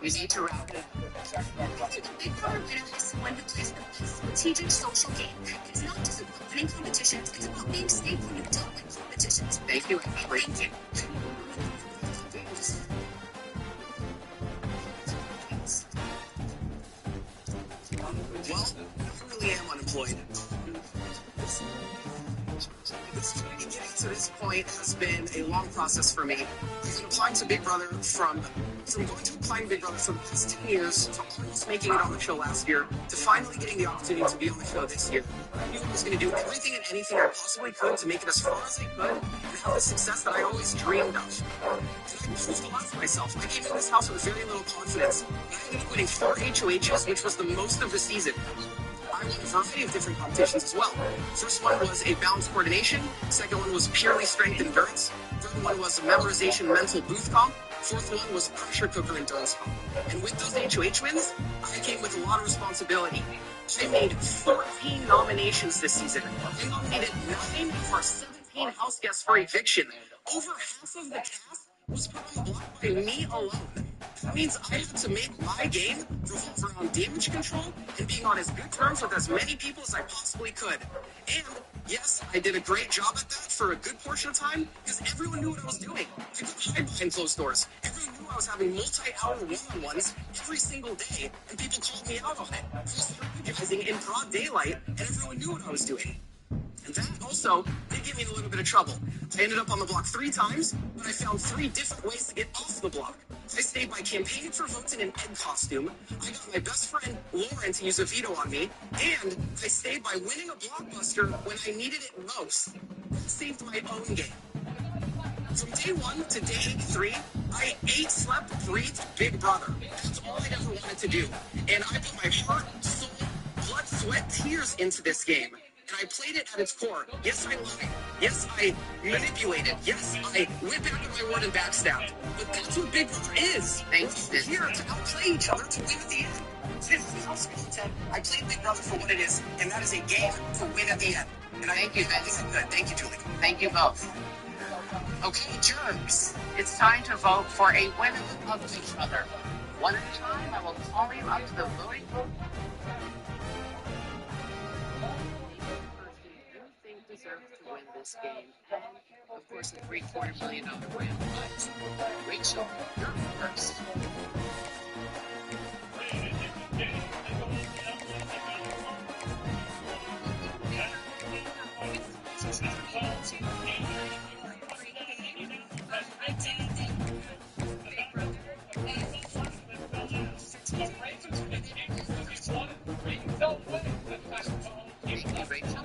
We need to wrap it up. Big Brother Winner is someone who plays the best strategic social game. It's not just about winning competitions, it's about being safe when you don't win competitions. Thank you, Ashley. Thank you. Well, I really am unemployed. Getting to this point has been a long process for me. I've been applying to Big Brother from going to applying to Big Brother for the past 10 years, to almost making it on the show last year, to finally getting the opportunity to be on the show this year. I knew I was going to do everything and anything I possibly could to make it as far as I could and have the success that I always dreamed of. And I proved a lot for myself. I came in this house with very little confidence. I ended up winning 4 HOHs, which was the most of the season. I won a variety of different competitions as well. First one was a balance coordination. Second one was purely strength endurance. Third one was memorization mental booth comp. Fourth one was pressure cooker endurance comp. And with those HOH wins, I came with a lot of responsibility. I made 14 nominations this season. I nominated 9 of our 17 house guests for eviction. Over half of the cast was put on the block by me alone. That means I had to make my game revolve around damage control and being on as good terms with as many people as I possibly could. And yes, I did a great job at that for a good portion of time because everyone knew what I was doing. I could hide behind closed doors. Everyone knew I was having multi-hour one-on-ones every single day, and people called me out on it. I was strategizing in broad daylight, and everyone knew what I was doing. And that also did get me in a little bit of trouble. I ended up on the block 3 times, but I found 3 different ways to get off the block. I stayed by campaigning for votes in an Ed costume. I got my best friend Lauren to use a veto on me, and I stayed by winning a blockbuster when I needed it most. That saved my own game. From day 1 to day 83, I ate, slept, breathed Big Brother. That's all I ever wanted to do. And I put my heart, soul, blood, sweat, tears into this game. And I played it at its core. Yes, I lied. Yes, I manipulated. Yes, I went back on my word and backstabbed. But that's what Big Brother is. Thanks. We're here to outplay each other to win at the end. This is house content. I played Big Brother for what it is, and that is a game to win at the end. And Thank you, Vince. Good. Thank you, Julie. Thank you both. Okay, jerks. It's time to vote for a winner of Big Brother. One at a time, I will call you up to the voting booth. Deserves to win this game, and of course the $750 million grand prize. Rachel, you're first. Thank you, Rachel.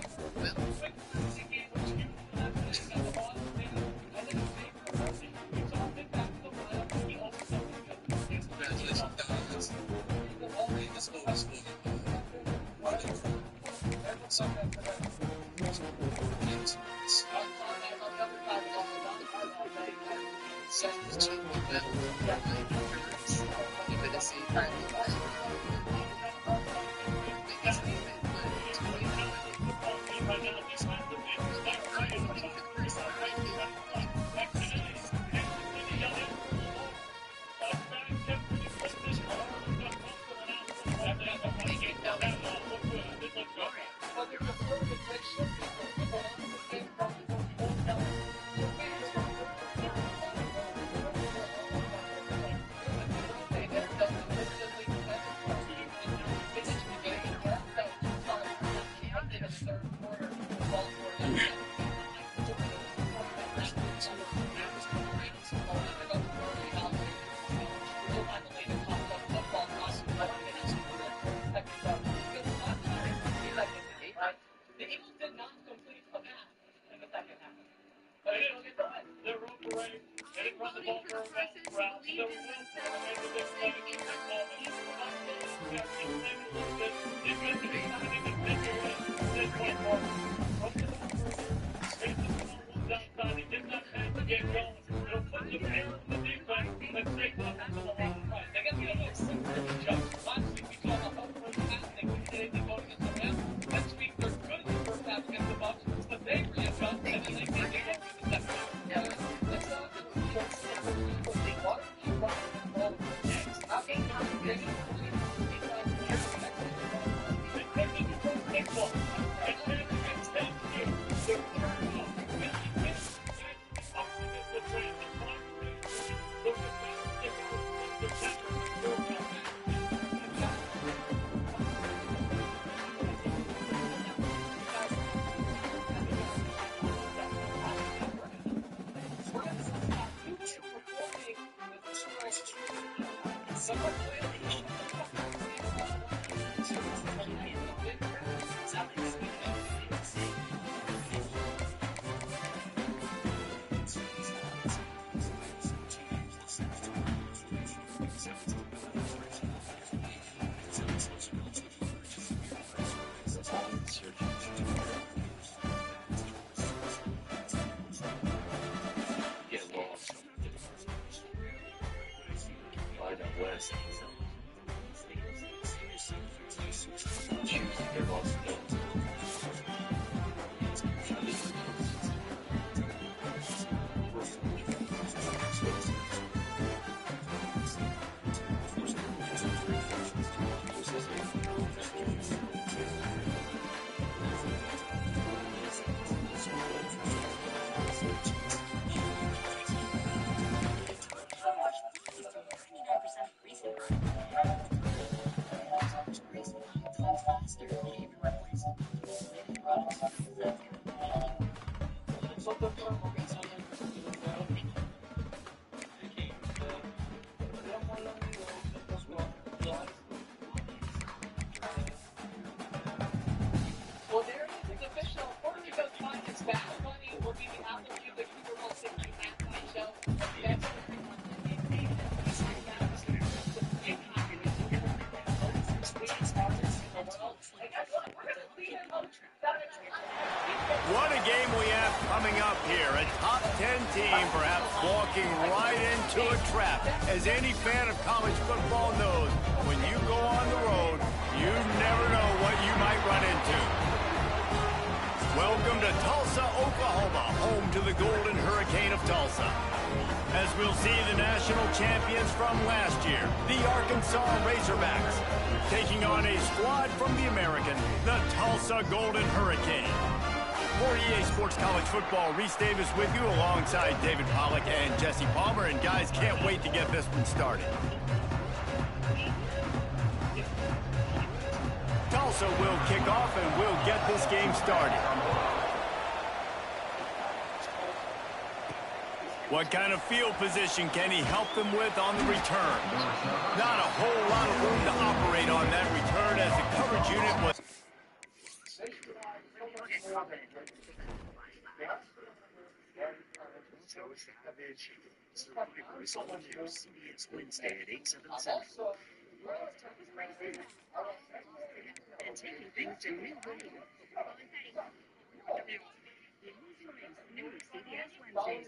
Well, Well, there it is. It's official. Puerto Rico's finest fast money will be the altitude of the Super Bowl 60 halftime show. That's What a game we have coming up here. A top 10 team perhaps walking right into a trap. As any fan of college football knows, when you go on the road, you never know what you might run into. Welcome to Tulsa, Oklahoma, home to the Golden Hurricane of Tulsa. As we'll see the national champions from last year, the Arkansas Razorbacks, taking on a squad from the American, the Tulsa Golden Hurricane. For EA Sports College Football, Reese Davis with you alongside David Pollack and Jesse Palmer. And guys, can't wait to get this one started. Tulsa will kick off and we'll get this game started. What kind of field position can he help them with on the return? Not a whole lot of room to operate on that return as the coverage unit was... Savage, Survivors on CBS Wednesday at 8, 7 Central. And taking things to new heights. New CBS Wednesdays.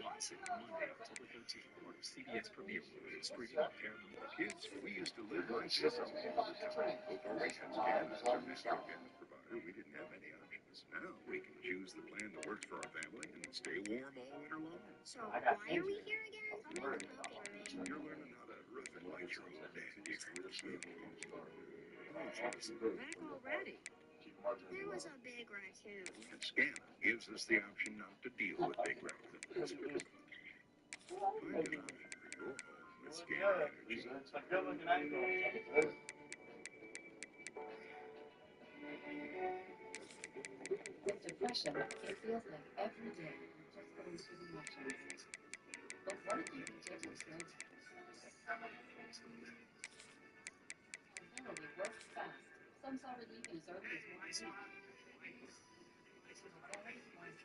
Lots of Monday, October 13th, part of CBS Premiere World, streaming on Paramount. Kids, we used to live like this all the time. Before we had scanners or mystery gas provider, we didn't have many options. Now we can choose the plan that works for our family and stay warm all winter long. So why are we here again? You're learning how to rough and light your own day. Back already? There was a big raccoon. And Scanner gives us the option not to deal with big raccoons. Find an option for your home with Scanner Energy. With depression, it feels like every day you're just going through the motions. But what if you could take your time? Although they work fast, some saw relief in as early as 1 week.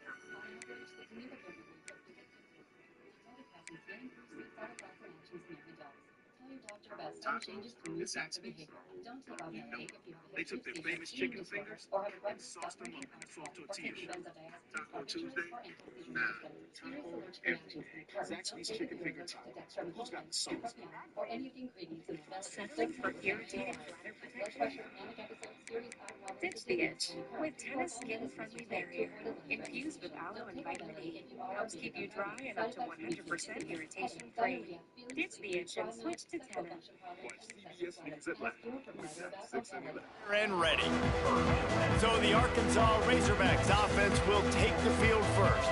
On average, they can never get relief up to 50. Antidepressants may improve sleep satisfaction actions in young adults. Tell your doctor about some changes to mood factor behavior. Don't take off headache if you have a They took their famous chicken fingers and sauced them up in a soft tortilla shell. Taco Tuesday? Nah, taco every day. Zaxby's chicken finger taco. Who's got the sauce? or any of the ingredients in the Settling for irritated bladder protection? Ditch the itch with Tennis Skin-Friendly Barrier. Infused with aloe and vitamin E. Helps keep you dry and up to 100% irritation-free. Ditch the itch and switch to Tennis. Watch CBS News at 11. Weeknights, 6 and 11. And ready. So the Arkansas Razorbacks offense will take the field first.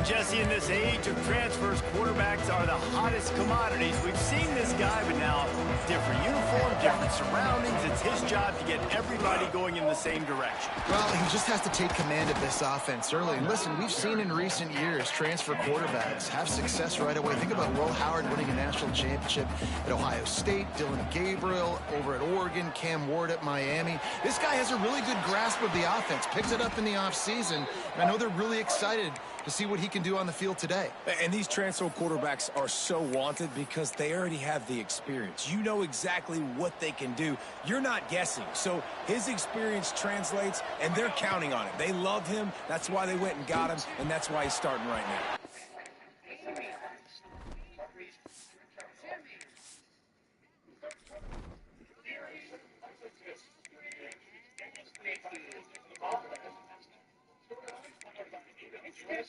Jesse, in this age of transfers, quarterbacks are the hottest commodities. We've seen this guy, but now different uniform, different surroundings. It's his job to get everybody going in the same direction. Well, he just has to take command of this offense early. And listen, we've seen in recent years transfer quarterbacks have success right away. Think about Will Howard winning a national championship at Ohio State, Dylan Gabriel over at Oregon, Cam Ward at Miami. This guy has a really good grasp of the offense, picked it up in the offseason, and I know they're really excited to see what he can do on the field today. And these transfer quarterbacks are so wanted because they already have the experience. You know exactly what they can do. You're not guessing. So his experience translates, and they're counting on it. They love him. That's why they went and got him, and that's why he's starting right now.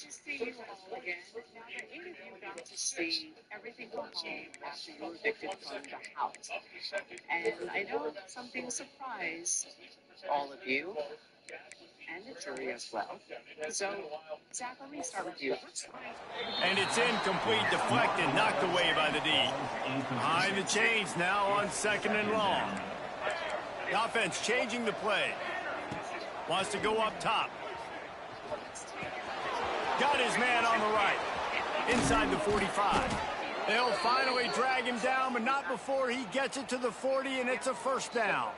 to see you all again. Now that eight of you got to see everything from home after you were evicted from the house. And I know something surprised all of you and the jury as well. So, Zach, let me start with you. And it's incomplete, deflected, knocked away by the D. Behind the chains now on 2nd and long. The offense changing the play. Wants to go up top. Got his man on the right. Inside the 45. They'll finally drag him down, but not before he gets it to the 40, and it's a first down.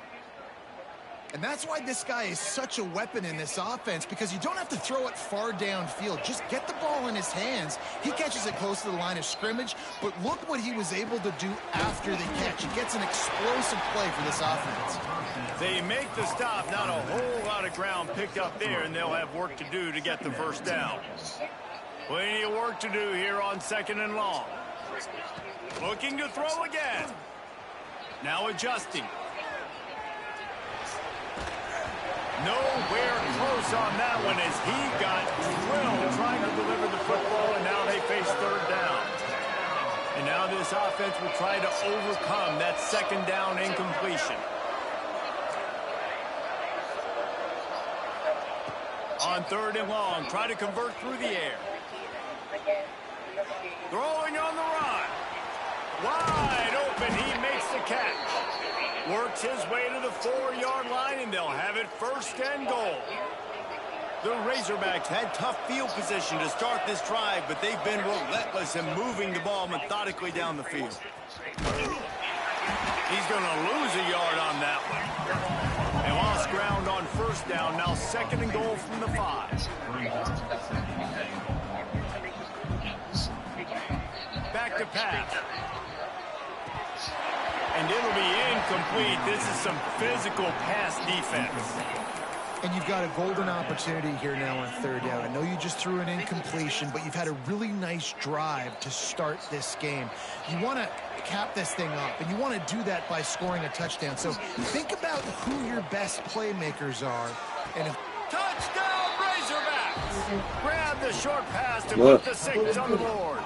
And that's why this guy is such a weapon in this offense, because you don't have to throw it far downfield. Just get the ball in his hands. He catches it close to the line of scrimmage, but look what he was able to do after the catch. He gets an explosive play for this offense. They make the stop, not a whole lot of ground picked up there, and they'll have work to do to get the first down. Plenty of work to do here on 2nd and long. Looking to throw again. Now adjusting. Nowhere close on that one as he got drilled trying to deliver the football, and now they face third down. And now this offense will try to overcome that 2nd down incompletion. On 3rd and long, try to convert through the air. Throwing on the run. Wide open, he makes the catch. Works his way to the 4-yard line, and they'll have it 1st and goal. The Razorbacks had tough field position to start this drive, but they've been relentless in moving the ball methodically down the field. He's going to lose a yard on that one. They lost ground on 1st down, now 2nd and goal from the 5. Back to pass. And it'll be incomplete. This is some physical pass defense. And you've got a golden opportunity here now on 3rd down. I know you just threw an incompletion, but you've had a really nice drive to start this game. You want to cap this thing up, and you want to do that by scoring a touchdown. So think about who your best playmakers are. And if touchdown Razorbacks! Grab the short pass to put the 6 on the board.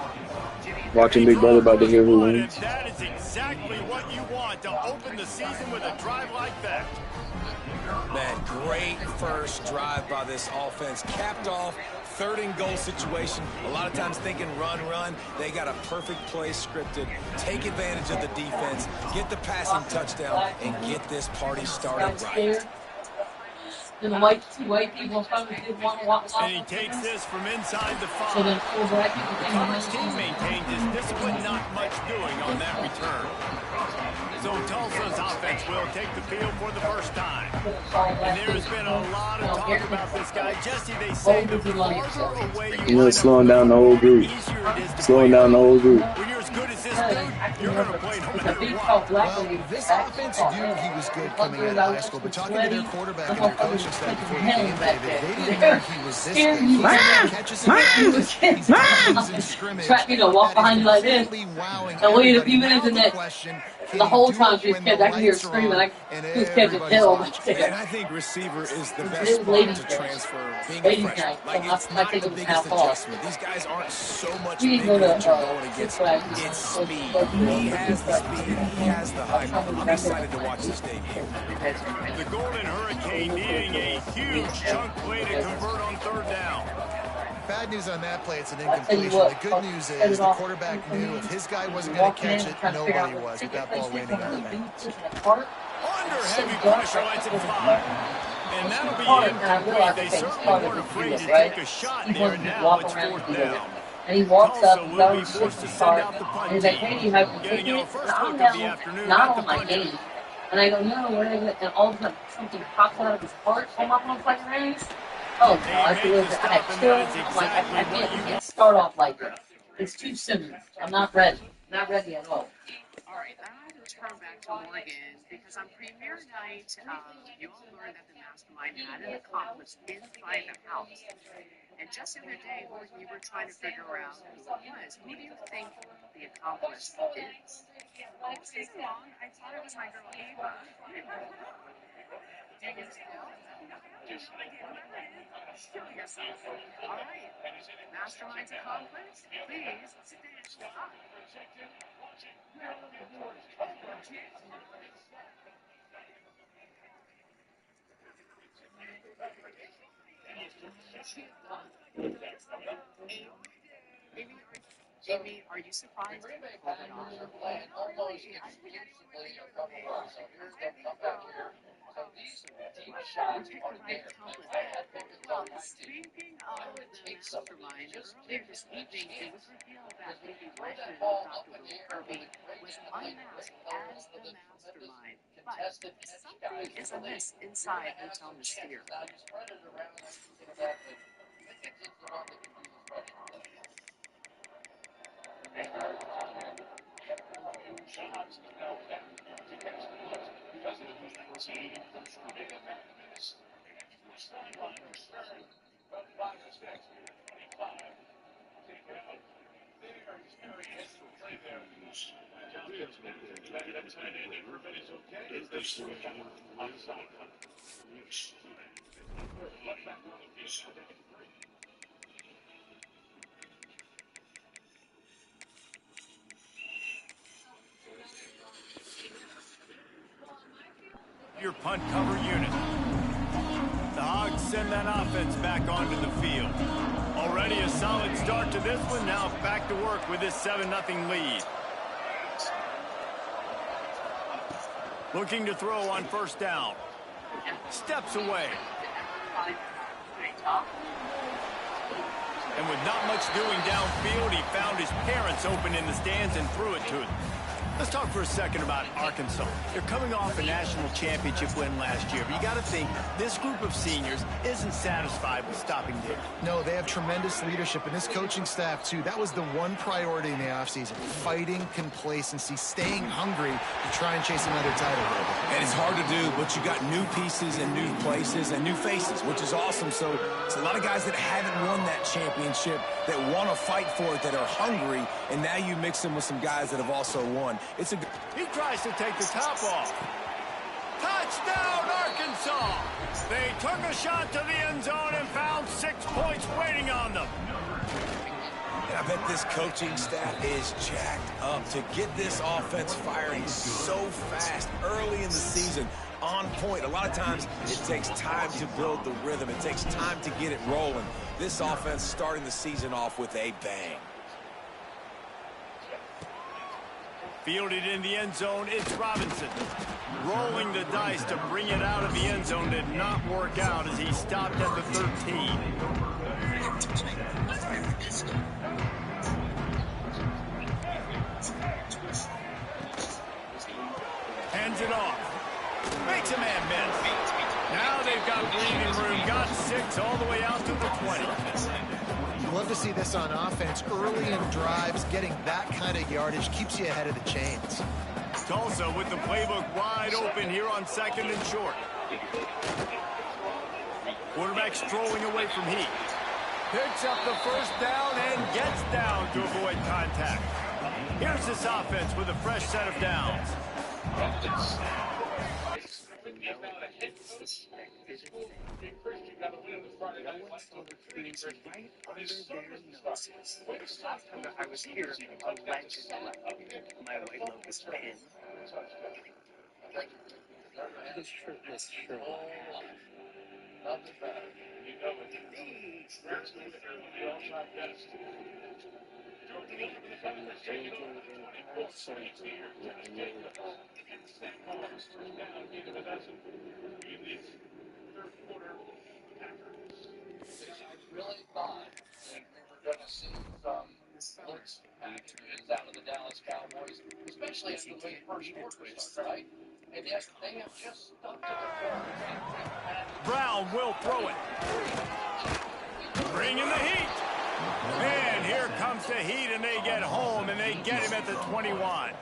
Watching Big Brother about to hear who wins. That is exactly what you want to open the season with a drive like that. Man, great first drive by this offense. Capped off, 3rd and goal situation. A lot of times thinking run, run. They got a perfect play scripted. Take advantage of the defense, get the passing touchdown, and get this party started right. And two white people probably didn't want to walk off. And he takes this from inside the 5. So then 4 black people the coverage team maintains his discipline, not much doing on that return. So Tulsa's offense will take the field for the first time. And there's been a lot of talk about this guy. Jesse, they say the farther away you know, slowing down the whole group. Slowing down the whole group. When you're as good as this dude, you're going to play no matter what. Well, this offense knew he was good coming out of high school, but talking to their quarterback and their coaching staff before the game, David, they didn't know he was this good. He catches in practice, he's catches in scrimmage. Walk behind you like this. And wait a few minutes and then the whole time she's kids, I can hear her screaming like who's kids are killed. And I think receiver is the best spot to transfer being a freshman. Like, it's not the biggest adjustment. These guys aren't so much bigger that you're going against. It's speed. He has the speed. He has the height. I'm excited to watch this debut. The Golden Hurricane needing a huge chunk play to convert on 3rd down. Bad news on that play, it's an incompletion. The good news is the quarterback knew if his guy wasn't going to catch it, nobody was with that ball landing on the bench. Under heavy pressure, lets him fly. And that'll be incomplete. They certainly weren't afraid to take a shot there, and now it's 4th down. And he walks up, Tulsa he's will already be switched forced to his send card, out the punt and he's like, team. hey, you have to take Getting it? our first And I'm look of the down, afternoon not at the on my punt game. team. And I go, no, where is it? And all of a sudden, something pops out of his heart, I'm up on fucking race. Oh, no, I feel it. I had chills. I'm like, I can't start off like this. It's too soon. I'm not ready. Not ready at all. All right, I want to turn back to Morgan because on premiere night, you all learned that the mastermind had an accomplice inside the house. And just the other day, Morgan, you were trying to figure out who it was. Who do you think the accomplice is? All season long, I thought it was my girl Ava. Show yourself. All right. Masterminds accomplished. Please stand up. Amy, are you surprised that you pulled it off? Well, speaking of the mastermind, earlier this evening it was revealed that Lady Legend, Dr. Will Kirby, was unmasked as the mastermind. But something is amiss inside Hotel Mystere. Your punt cover unit. The Hogs send that offense back onto the field. Already a solid start to this one. Now back to work with this 7-0 lead. Looking to throw on first down. Steps away. And with not much doing downfield, he found his parents open in the stands and threw it to them. Let's talk for a second about Arkansas. They're coming off a national championship win last year, but you got to think this group of seniors isn't satisfied with stopping there. No, they have tremendous leadership, and this coaching staff, too. That was the one priority in the offseason, fighting complacency, staying hungry to try and chase another title. And it's hard to do, but you got new pieces and new places and new faces, which is awesome. So it's a lot of guys that haven't won that championship that want to fight for it, that are hungry, and now you mix them with some guys that have also won. It's a. He tries to take the top off. Touchdown, Arkansas! They took a shot to the end zone and found 6 points waiting on them. And I bet this coaching staff is jacked up to get this offense firing so fast early in the season. On point. A lot of times it takes time to build the rhythm. It takes time to get it rolling. This offense starting the season off with a bang. Fielded in the end zone, it's Robinson. Rolling the dice to bring it out of the end zone did not work out as he stopped at the 13. Hands it off. Makes a man miss. Now they've got breathing room. Got 6 all the way out to the 20. You love to see this on offense. Early in drives, getting that kind of yardage keeps you ahead of the chains. Tulsa with the playbook wide open here on 2nd and short. Quarterback strolling away from Heat. Picks up the first down and gets down to avoid contact. Here's this offense with a fresh set of downs. I was here, a legend left my white locust pin. The shirtless Sherlock. Really thought we were going to see some looks packages out of the Dallas Cowboys, especially after the first quarter started, right? And yet they have just stuck to the form. Brown will throw it. Bring in the Heat. And here comes the Heat, and they get home, and they get him at the 21.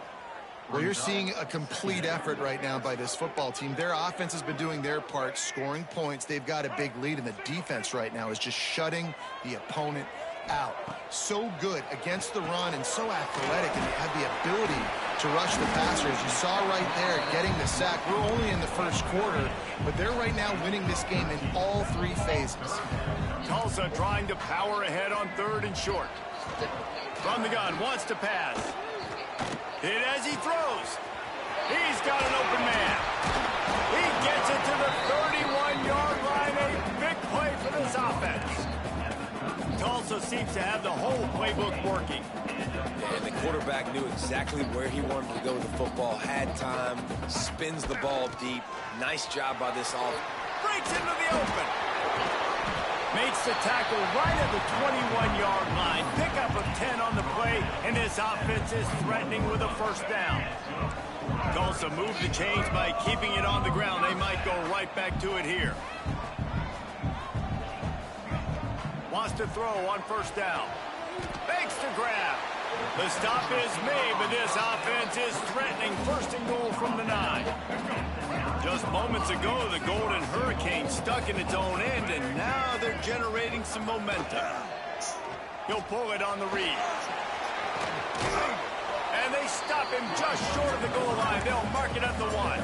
Well, you're seeing a complete effort right now by this football team. Their offense has been doing their part, scoring points. They've got a big lead, and the defense right now is just shutting the opponent out. So good against the run and so athletic and have the ability to rush the passer. As you saw right there, getting the sack. We're only in the first quarter, but they're right now winning this game in all three phases. Tulsa trying to power ahead on 3rd and short. From the gun, wants to pass. Hit as he throws. He's got an open man. He gets it to the 31-yard line. A big play for this offense. Tulsa seems to have the whole playbook working. And the quarterback knew exactly where he wanted to go with the football, had time, spins the ball deep. Nice job by this offense. Breaks into the open. Makes the tackle right at the 21-yard line. Pickup of 10 on the play, and this offense is threatening with a first down. Tulsa moved the chains by keeping it on the ground. They might go right back to it here. Wants to throw on first down. Fakes to grab. The stop is made, but this offense is threatening. 1st and goal from the 9. Just moments ago, the Golden Hurricane stuck in its own end, and now they're generating some momentum. He'll pull it on the read. And they stop him just short of the goal line. They'll mark it at the 1.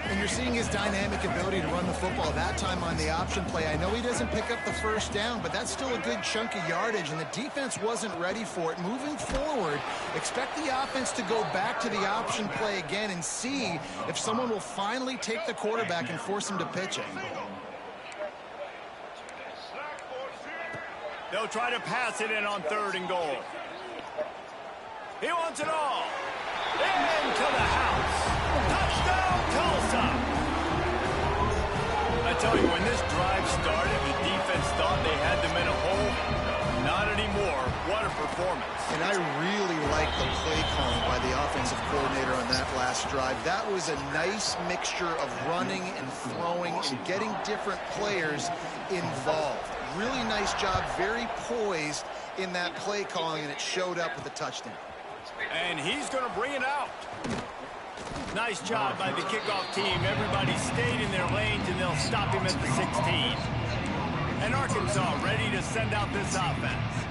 And you're seeing his dynamic ability to run the football, that time on the option play. I know he doesn't pick up the first down, but that's still a good chunk of yardage, and the defense wasn't ready for it. Moving forward, expect the offense to go back to the option play again and see if someone will finally take the quarterback and force him to pitch it. They'll try to pass it in on 3rd and goal. He wants it all. Into the house. Touchdown, Tulsa! I tell you, when this drive started, the defense thought they had them in a hole. Not anymore. What a performance. And I really like the play calling by the offensive coordinator on that last drive. That was a nice mixture of running and throwing and getting different players involved. Really nice job, very poised in that play calling, and it showed up with a touchdown. And he's going to bring it out. Nice job by the kickoff team. Everybody stayed in their lanes, and they'll stop him at the 16. And Arkansas ready to send out this offense.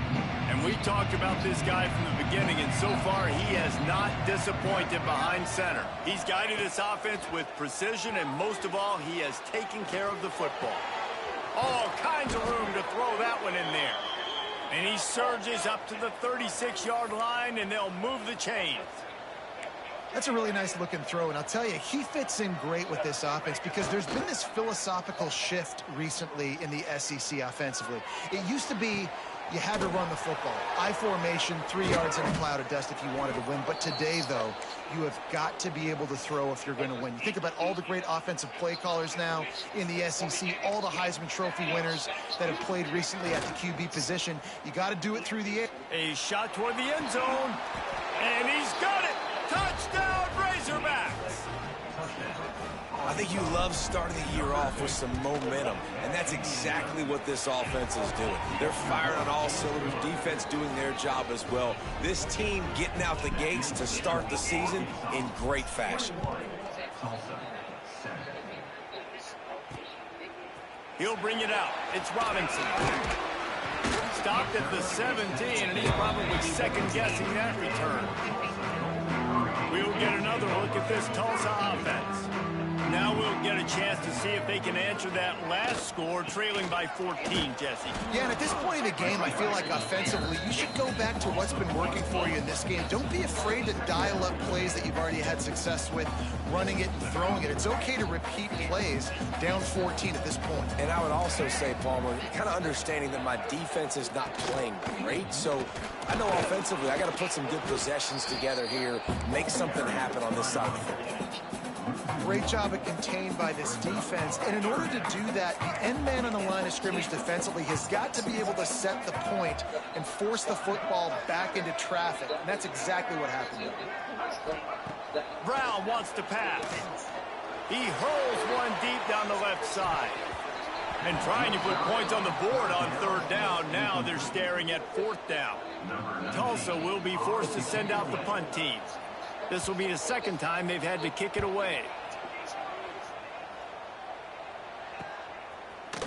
And we talked about this guy from the beginning, and so far he has not disappointed behind center. He's guided this offense with precision, and most of all, he has taken care of the football. All kinds of room to throw that one in there. And he surges up to the 36-yard line, and they'll move the chains. That's a really nice looking throw, and I'll tell you, he fits in great with this offense because there's been this philosophical shift recently in the SEC offensively. It used to be you had to run the football. I formation, 3 yards in a cloud of dust if you wanted to win. But today, though, you have got to be able to throw if you're going to win. You think about all the great offensive play callers now in the SEC, all the Heisman Trophy winners that have played recently at the QB position. You got to do it through the air. A shot toward the end zone, and he's got it. Touchdown, Razorbacks! I think you love starting the year off with some momentum, and that's exactly what this offense is doing. They're firing on all cylinders, defense doing their job as well. This team getting out the gates to start the season in great fashion. He'll bring it out. It's Robinson. Stopped at the 17, and he's probably second-guessing that return. We'll get another look at this Tulsa offense. Now we'll get a chance to see if they can answer that last score, trailing by 14, Jesse. Yeah, and at this point in the game, I feel like offensively, you should go back to what's been working for you in this game. Don't be afraid to dial up plays that you've already had success with, running it and throwing it. It's okay to repeat plays down 14 at this point. And I would also say, Palmer, kind of understanding that my defense is not playing great, so I know offensively I got to put some good possessions together here, make something happen on this side of the football. Great job at contained by this defense. And in order to do that, the end man on the line of scrimmage defensively has got to be able to set the point and force the football back into traffic. And that's exactly what happened. Brown wants to pass. He hurls one deep down the left side. And trying to put points on the board on 3rd down. Now they're staring at 4th down. Tulsa will be forced to send out the punt team. This will be the second time they've had to kick it away.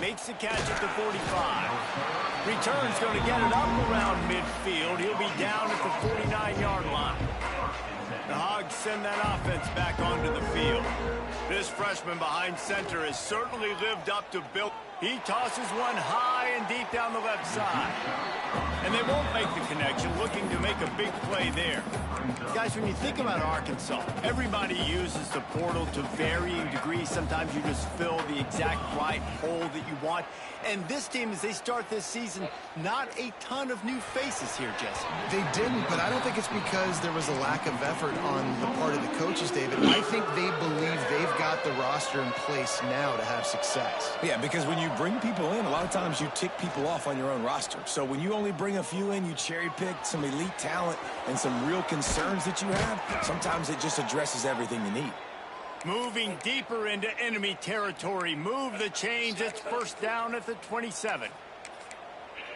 Makes the catch at the 45. Return's going to get it up around midfield. He'll be down at the 49-yard line. The Hogs send that offense back onto the field. This freshman behind center has certainly lived up to Bill. He tosses one high and deep down the left side. And they won't make the connection, looking to make a big play there. Guys, when you think about Arkansas, everybody uses the portal to varying degrees. Sometimes you just fill the exact right hole that you want. And this team, as they start this season, not a ton of new faces here, Jesse. They didn't, but I don't think it's because there was a lack of effort on the part of the coaches, David. I think they believe they've got the roster in place now to have success. Yeah, because when you bring people in, a lot of times you tick people off on your own roster. So when you only bring a few in, you cherry-pick some elite talent and some real concerns that you have, sometimes it just addresses everything you need. Moving deeper into enemy territory. Move the chains. It's first down at the 27.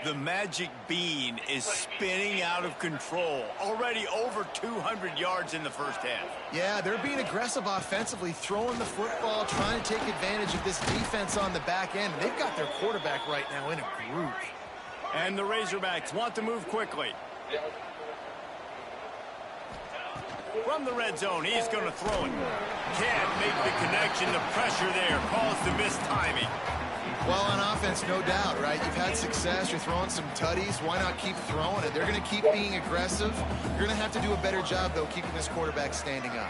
The magic bean is spinning out of control. Already over 200 yards in the first half. Yeah, they're being aggressive offensively, throwing the football, trying to take advantage of this defense on the back end. They've got their quarterback right now in a groove. And the Razorbacks want to move quickly. From the red zone, he's going to throw it. Can't make the connection. The pressure there caused the missed timing. Well, on offense, no doubt, right? You've had success. You're throwing some tutties. Why not keep throwing it? They're going to keep being aggressive. You're going to have to do a better job, though, keeping this quarterback standing up.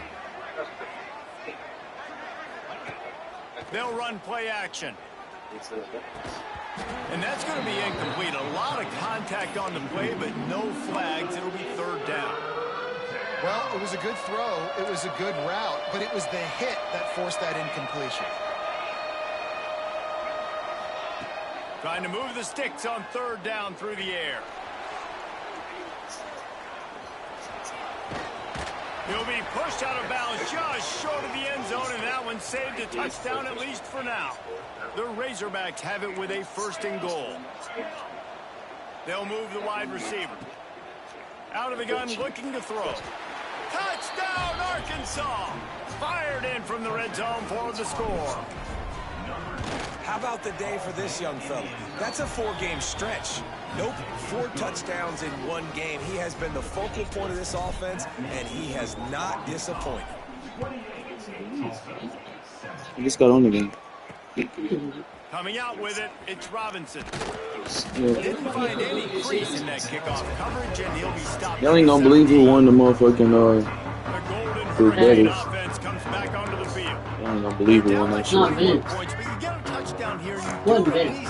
They'll run play action. And that's going to be incomplete. A lot of contact on the play, but no flags. It'll be third down. Well, it was a good throw. It was a good route, but it was the hit that forced that incompletion. Trying to move the sticks on third down through the air. He'll be pushed out of bounds just short of the end zone, and that one saved a touchdown at least for now. The Razorbacks have it with a first and goal. They'll move the wide receiver. Out of the gun, looking to throw. Touchdown, Arkansas! Fired in from the red zone for the score. How about the day for this young fella? That's a 4-game stretch. Nope, 4 touchdowns in 1 game. He has been the focal point of this offense, and he has not disappointed. He just got on the game. Coming out with it, it's Robinson. Yeah. Didn't find any crease in that kickoff coverage, and he'll be stopped. Y'all ain't gonna believe who won the motherfucking the Golden Hurricane offense comes back onto the field. Y'all ain't gonna believe who won that shit. Not Vince. Points, but you get a touchdown here. What, Vince?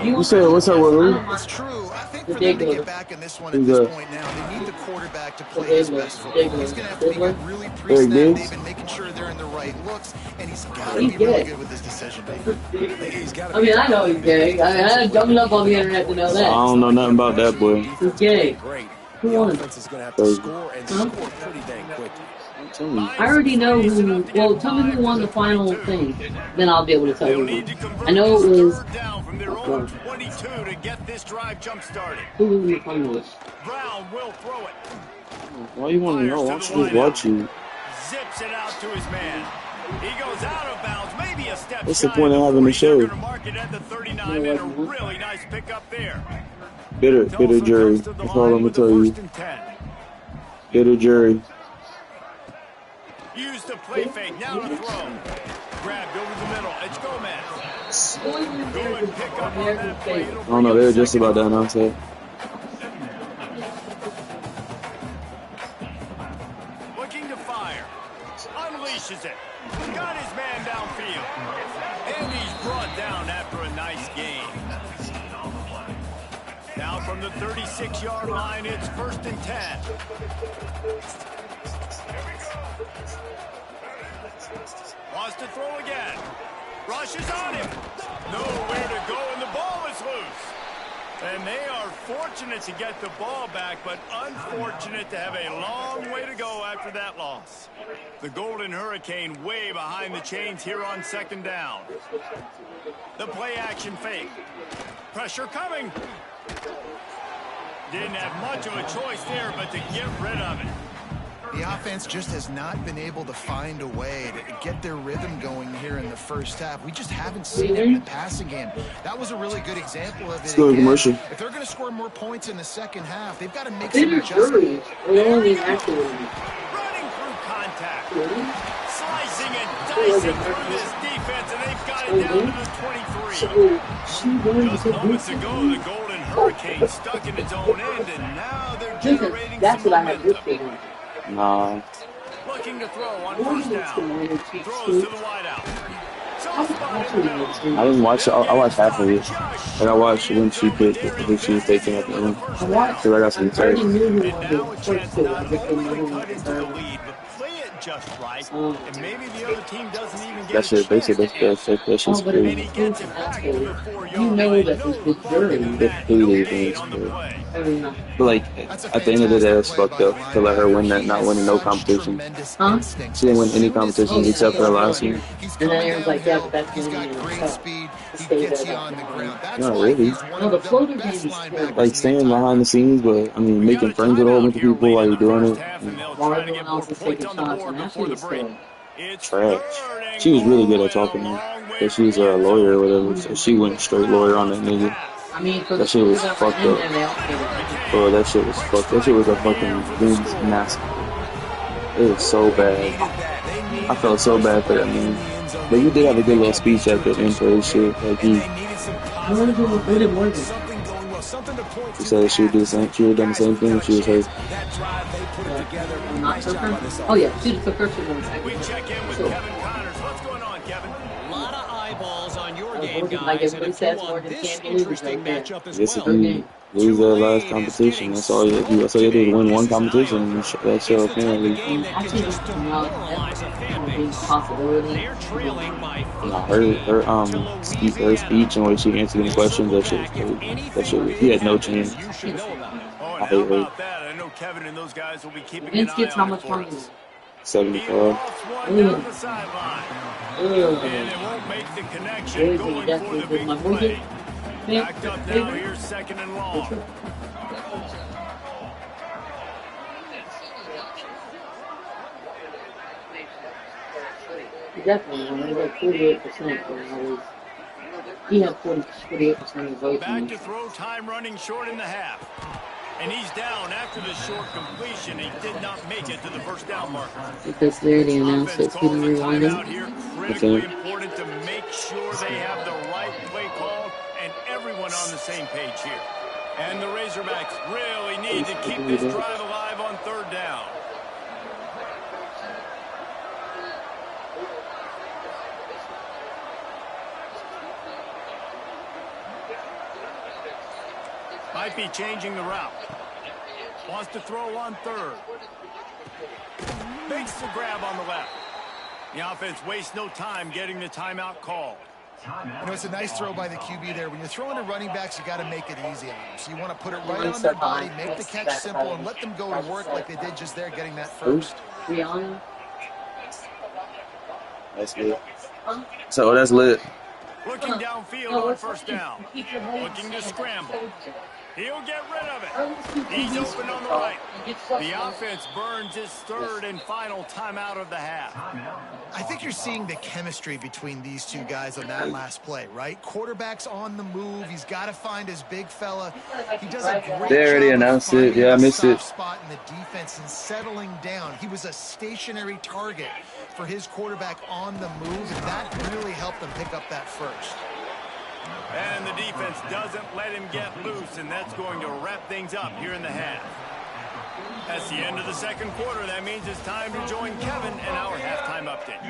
You said, what's up, Willie? It's true. I think for them to get back in this one at this point now, they need the quarterback to play his best football. He's going to have to be really pre-snap. They've been making sure they're in the right looks, and he's got to be really good with his decision making. I mean, I know he's gay. I mean, I jumped up on the internet to know that. I don't know nothing about that, boy. He's gay. Who won? Offense is going to have to score and score pretty dang quickly. I already know who. Well, tell me who won the final thing. Then I'll be able to tell you. I know it was. From 22 to get this drive jump started. Who was the finalist? Brown will throw it. Why you want to know? Why should just watch you? Zips it out to his man. He goes out of bounds, maybe a step. What's the point of having the show? Going to mark it at the 39 and a really nice pickup there. Bitter jury. That's all I'm gonna tell you. Bitter jury. Used to play fake, now to throw. Grabbed over the middle. It's Gomez. Good pick up on that play. I don't know, they were just about done, I'll say. Looking to fire. Unleashes it. Got his man downfield. And he's brought down after a nice game. Now from the 36-yard line, it's first and 10. Wants to throw again. Rushes on him. Nowhere to go, and the ball is loose. And they are fortunate to get the ball back, but unfortunate to have a long way to go after that loss. The Golden Hurricane way behind the chains here on second down. The play action fake. Pressure coming. Didn't have much of a choice there, but to get rid of it. The offense just has not been able to find a way to get their rhythm going here in the first half. We just haven't seen it in the passing game. That was a really good example of it. Let's go to commercial. If they're going to score more points in the second half, they've got to make They some are adjustments. juries. They only actually. Running through contact. Slicing and They were dicing the through this first. defense, and they've got it down to the 23. So she wanted Just to moments ago, the Golden Hurricane stuck in its own end, and now they're generating That's some what I have momentum. listed on. Nah. Looking to throw on One first against the down. minor Throws to the cheapskates. wideout. I'm Soft spot in the actually middle. going to. I didn't watch it. I watched half of it. Just And I watched short of the when end she zone, but picked they're who she was taking at the investigating with a end. first I down. watched. Because I got I some already text. knew who And won now a the chance first two. I not just didn't only know to who cut won the into the third. lead, but play it just right, and maybe the other team doesn't even That get a shit, they said chance to answer. that shit's Oh, but it And was crazy. he a gets coach it and back to asshole. the You 4-yard know line. that No the marking jury. on They that. No hated gain things, on the but play. I mean, like That's a at the end of the day, fantastic that's play fucked by the up to let her linebacker. win that, He not has winning no such competition. tremendous huh? instinct. She didn't win As any soon as Oh competition he's yeah, except that's for what the I set said last on on, one. here. he's And then coming Aaron's like, yeah, but downhill. that's He's winning got in great itself speed. to He say gets that you like on the now. ground. That's Not why really. he's one No, the of the floater best game is linebackers terrible. Like in the staying entire behind the league. scenes, but I mean, We got making a friends with a whole timeout bunch of here people late while in you're the doing first it, half, and they'll While try to everyone get more else is points taking on the shots, board and before Ashley the is break. still. It's trash. third and She was really good goal at and talking a to me. long way But from she's the a end lawyer zone. or whatever, so she went straight Brown lawyer on wants that to nigga. I pass. mean, for the That shit two was that were fucked in up. there, they all played well. Bro, Hurricane. that shit was Quick fucked. That shit strike was a from the air fucking for the men's score. massacre. It was so They bad. needed that. They I needed the felt so first bad for that play in man. the end zone. But They he did have a needed good to little cut this speech to at a the end for two-score his game, shit. Like and he, they needed some What positive did momentum, Morgan? something going well, something to point she to said she would at do to the say, same. She would have done the guys, same we've thing got if a she was chance. hurt. That drive, they put it together. Not Nice took job her? by this Oh yeah, offense. she just took her shit on the second. We check in with So, Kevin Connors. What's going on, Kevin? A lot of eyeballs on your game, Morgan, like guys, and a everybody few says, on Morgan this can't be losers interesting right there. matchup I as guess if well. Good you game. lose that last Tulane is competition, getting that's all you do. That's smoked all you do is today. win one This is competition eye-opening. and that It's show the type of apparently. game that can Actually, just you know, demoralize a fan being a base. possibility. They're trailing by Nah, her 14 her to her Louisiana. speech and way she answered any We'll questions, circle that shit was back if crazy. That shit anything was, he big had no happens. chance. You should know about it. Oh, and I how hate her. about that? I know Kevin and those guys will be keeping an Vince eye gets how on it much for money us. now? He 75. lofts one Ugh. down the sideline. And Ugh. it won't make the connection There's when you going for definitely the give big my play. Morgan Backed up now, favor. here's second and long. Which one? He definitely won. It was like 48%. He had 48% of the votes. Back to throw, time running short in the half. And he's down after the short completion. He did not make it to the first down marker. Because they already announced Offense it. Speaking calls of a rewinding. timeout here. I Critically think. important to make sure they have the right play called and everyone on the same page here. And the Razorbacks really need to keep this drive alive on third down. Might be changing the route. Wants to throw on third. Makes the grab on the left. The offense wastes no time getting the timeout call. You know, it's a nice throw by the QB there. When you're throwing to running backs, you got to make it easy on them. So you want to put it right on their body, make the catch simple, and let them go to work like they did just there, getting that first. That's lit. So that's lit. Looking downfield on first down. Looking to scramble. He'll get rid of it. He's open on the right. The offense burns his third and final timeout of the half. I think you're seeing the chemistry between these two guys on that last play, right? Quarterback's on the move. He's got to find his big fella. He does a great They already job of announced it. finding Yeah, I the missed it. soft spot in the defense and settling down. He was a stationary target for his quarterback on the move, and that really helped them pick up that first. And the defense doesn't let him get loose, and that's going to wrap things up here in the half. That's the end of the second quarter. That means it's time to join Kevin in our halftime update.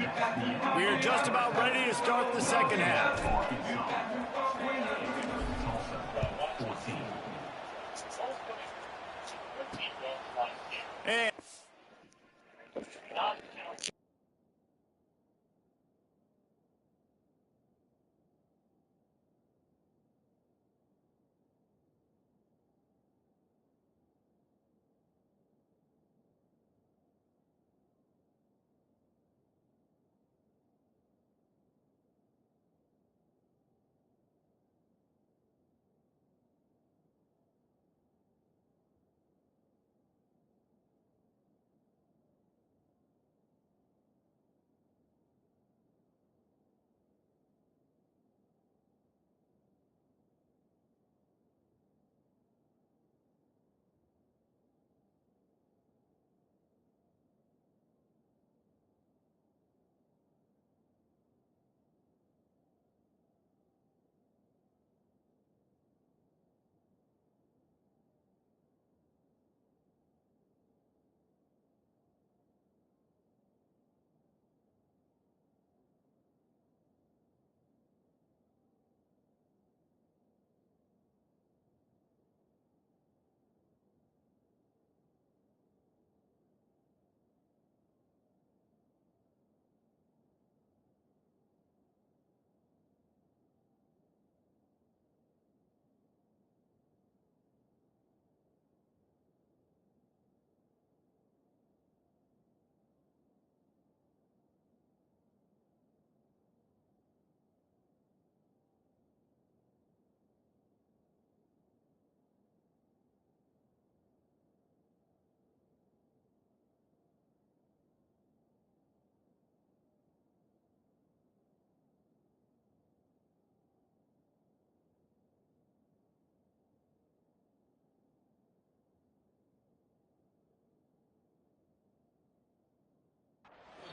We are just about ready to start the second half. And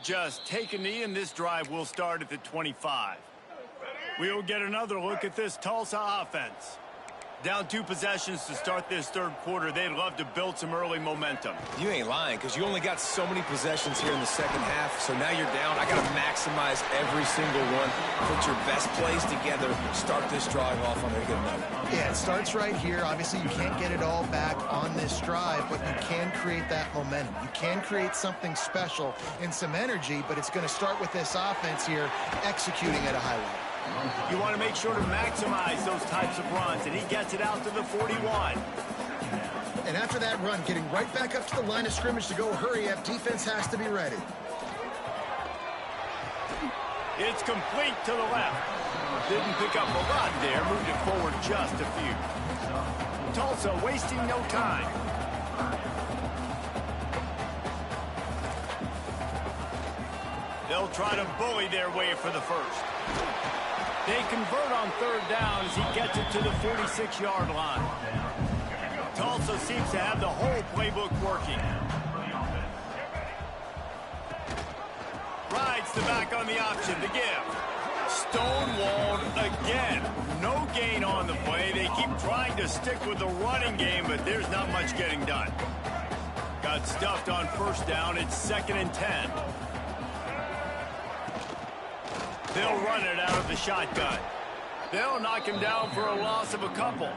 Just take a knee, and this drive will start at the 25. We'll get another look at this Tulsa offense. Down 2 possessions to start this third quarter. They'd love to build some early momentum. You ain't lying, because you only got so many possessions here in the second half, so now you're down. I got to maximize every single one. Put your best plays together. Start this drive off on a good note. Yeah, it starts right here. Obviously, you can't get it all back on this drive, but you can create that momentum. You can create something special and some energy, but it's going to start with this offense here executing at a high level. You want to make sure to maximize those types of runs, and he gets it out to the 41. And after that run, getting right back up to the line of scrimmage to go hurry up, defense has to be ready. It's complete to the left. Didn't pick up a lot there, moved it forward just a few. Tulsa wasting no time. They'll try to bully their way for the first. They convert on third down as he gets it to the 46-yard line. Tulsa seems to have the whole playbook working. Rides the back on the option to give. Stonewalled again. No gain on the play. They keep trying to stick with the running game, but there's not much getting done. Got stuffed on first down. It's 2nd and 10. They'll run it out of the shotgun. They'll knock him down for a loss of a couple.